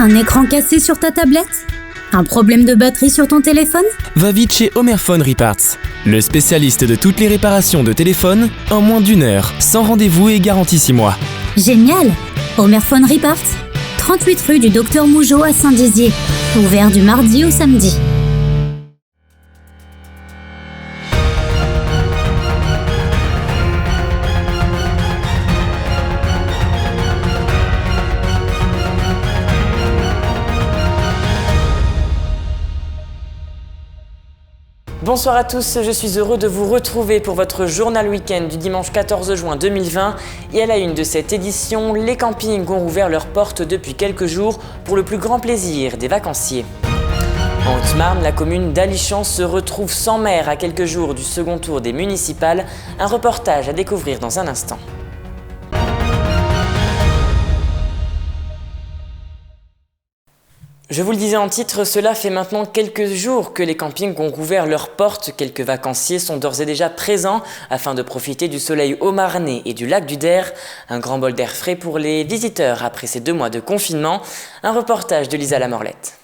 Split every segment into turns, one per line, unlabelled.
Un écran cassé sur ta tablette? Un problème de batterie sur ton téléphone?
Va vite chez Homerphone Reparts, le spécialiste de toutes les réparations de téléphone en moins d'1 heure, sans rendez-vous et garantie 6 mois.
Génial! Homerphone Reparts, 38 rue du Docteur Mougeot à Saint-Dizier. Ouvert du mardi au samedi.
Bonsoir à tous, je suis heureux de vous retrouver pour votre journal week-end du dimanche 14 juin 2020. Et à la une de cette édition, les campings ont rouvert leurs portes depuis quelques jours pour le plus grand plaisir des vacanciers. En Haute-Marne, la commune d'Alichamps se retrouve sans maire à quelques jours du second tour des municipales. Un reportage à découvrir dans un instant. Je vous le disais en titre, cela fait maintenant quelques jours que les campings ont rouvert leurs portes. Quelques vacanciers sont d'ores et déjà présents afin de profiter du soleil haut-marnais et du lac du Der. Un grand bol d'air frais pour les visiteurs après ces 2 mois de confinement. Un reportage de Lisa Lamorlette.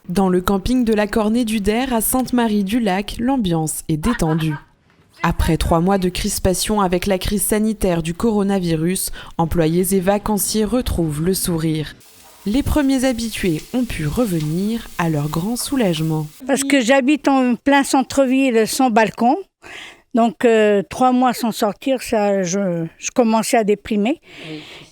Dans le camping de la Cornée du Der à Sainte-Marie-du-Lac, l'ambiance est détendue. Après 3 mois de crispation avec la crise sanitaire du coronavirus, employés et vacanciers retrouvent le sourire. Les premiers habitués ont pu revenir à leur grand soulagement.
Parce que j'habite en plein centre-ville sans balcon. Donc 3 mois sans sortir, ça, je commençais à déprimer.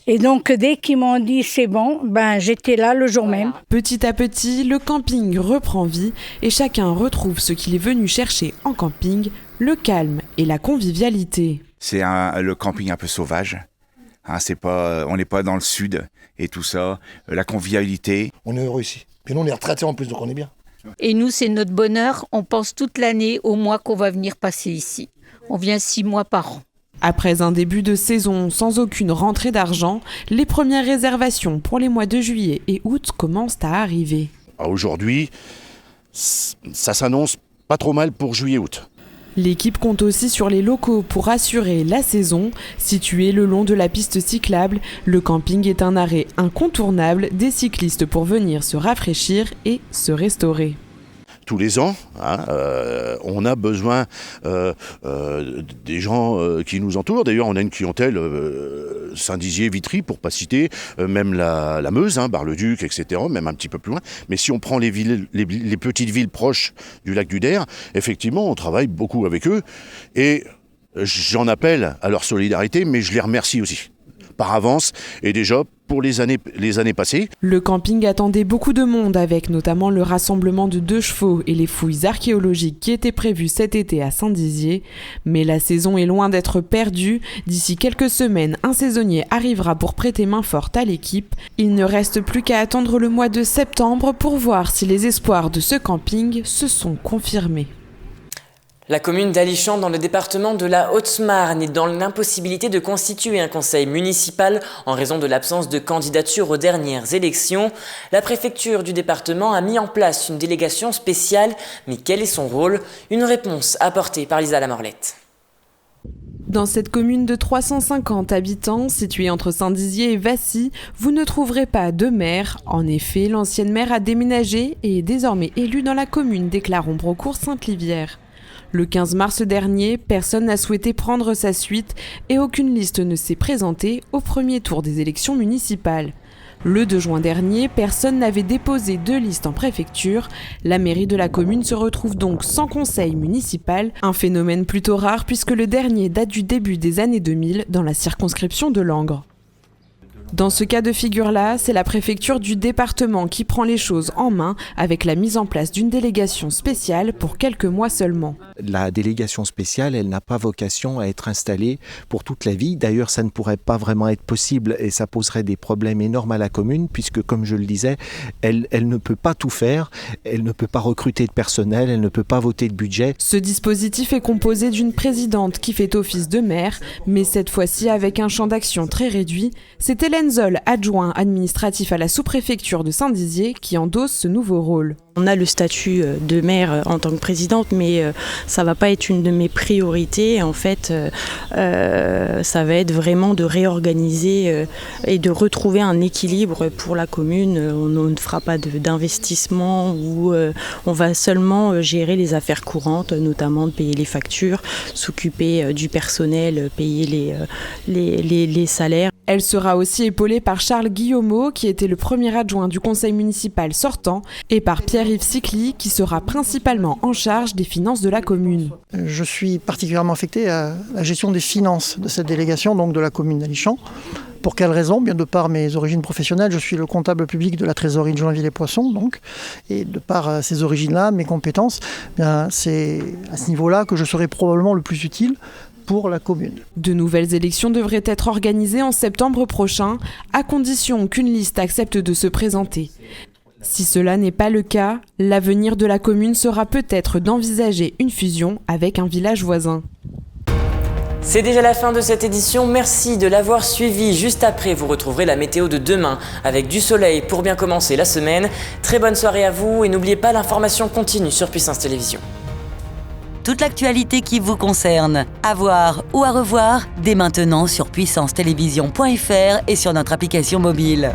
Et donc dès qu'ils m'ont dit c'est bon, j'étais là le jour même.
Petit à petit, le camping reprend vie et chacun retrouve ce qu'il est venu chercher en camping, le calme et la convivialité.
C'est le camping un peu sauvage. On n'est pas dans le sud et tout ça. La convivialité.
On est heureux ici. Puis nous, on est retraités en plus, donc on est bien.
Et nous, c'est notre bonheur. On pense toute l'année au mois qu'on va venir passer ici. On vient 6 mois par an.
Après un début de saison sans aucune rentrée d'argent, les premières réservations pour les mois de juillet et août commencent à arriver.
Aujourd'hui, ça s'annonce pas trop mal pour juillet-août.
L'équipe compte aussi sur les locaux pour assurer la saison. Situé le long de la piste cyclable, le camping est un arrêt incontournable des cyclistes pour venir se rafraîchir et se restaurer.
Tous les ans, on a besoin des gens qui nous entourent. D'ailleurs, on a une clientèle Saint-Dizier, Vitry, pour pas citer, même la Meuse, Bar-le-Duc, etc., même un petit peu plus loin. Mais si on prend les petites villes proches du lac du Der, effectivement, on travaille beaucoup avec eux. Et j'en appelle à leur solidarité, mais je les remercie aussi, par avance, et déjà pour les années passées.
Le camping attendait beaucoup de monde avec notamment le rassemblement de 2 chevaux et les fouilles archéologiques qui étaient prévues cet été à Saint-Dizier. Mais la saison est loin d'être perdue. D'ici quelques semaines, un saisonnier arrivera pour prêter main forte à l'équipe. Il ne reste plus qu'à attendre le mois de septembre pour voir si les espoirs de ce camping se sont confirmés.
La commune d'Alichamps, dans le département de la Haute-Marne, est dans l'impossibilité de constituer un conseil municipal en raison de l'absence de candidature aux dernières élections. La préfecture du département a mis en place une délégation spéciale, mais quel est son rôle? Une réponse apportée par Lisa Lamorlette.
Dans cette commune de 350 habitants, située entre Saint-Dizier et Vassy, vous ne trouverez pas de maire. En effet, l'ancienne maire a déménagé et est désormais élue dans la commune, déclare Ombrecourt-Sainte-Livière. Le 15 mars dernier, personne n'a souhaité prendre sa suite et aucune liste ne s'est présentée au premier tour des élections municipales. Le 2 juin dernier, personne n'avait déposé de liste en préfecture. La mairie de la commune se retrouve donc sans conseil municipal, un phénomène plutôt rare puisque le dernier date du début des années 2000 dans la circonscription de Langres. Dans ce cas de figure-là, c'est la préfecture du département qui prend les choses en main avec la mise en place d'une délégation spéciale pour quelques mois seulement.
La délégation spéciale, elle n'a pas vocation à être installée pour toute la vie. D'ailleurs, ça ne pourrait pas vraiment être possible et ça poserait des problèmes énormes à la commune puisque, comme je le disais, elle ne peut pas tout faire, elle ne peut pas recruter de personnel, elle ne peut pas voter de budget.
Ce dispositif est composé d'une présidente qui fait office de maire, mais cette fois-ci avec un champ d'action très réduit. C'était Solène Zoll, adjoint administratif à la sous-préfecture de Saint-Dizier, qui endosse ce nouveau rôle.
On a le statut de maire en tant que présidente, mais ça ne va pas être une de mes priorités. En fait, ça va être vraiment de réorganiser et de retrouver un équilibre pour la commune. On ne fera pas d'investissement où on va seulement gérer les affaires courantes, notamment de payer les factures, s'occuper du personnel, payer les salaires.
Elle sera aussi épaulée par Charles Guillaumeau, qui était le premier adjoint du conseil municipal sortant, et par Pierre-Yves Sicly, qui sera principalement en charge des finances de la commune.
Je suis particulièrement affecté à la gestion des finances de cette délégation, donc de la commune d'Alichamps. Pour quelle raison ? Bien de par mes origines professionnelles, je suis le comptable public de la trésorerie de Joinville-et-Poisson, donc, et de par ces origines-là, mes compétences, bien, c'est à ce niveau-là que je serai probablement le plus utile pour la commune.
De nouvelles élections devraient être organisées en septembre prochain, à condition qu'une liste accepte de se présenter. Si cela n'est pas le cas, l'avenir de la commune sera peut-être d'envisager une fusion avec un village voisin.
C'est déjà la fin de cette édition, merci de l'avoir suivi. Juste après, vous retrouverez la météo de demain avec du soleil pour bien commencer la semaine. Très bonne soirée à vous et n'oubliez pas, l'information continue sur Puissance Télévisions.
Toute l'actualité qui vous concerne, à voir ou à revoir, dès maintenant sur puissancetélévision.fr et sur notre application mobile.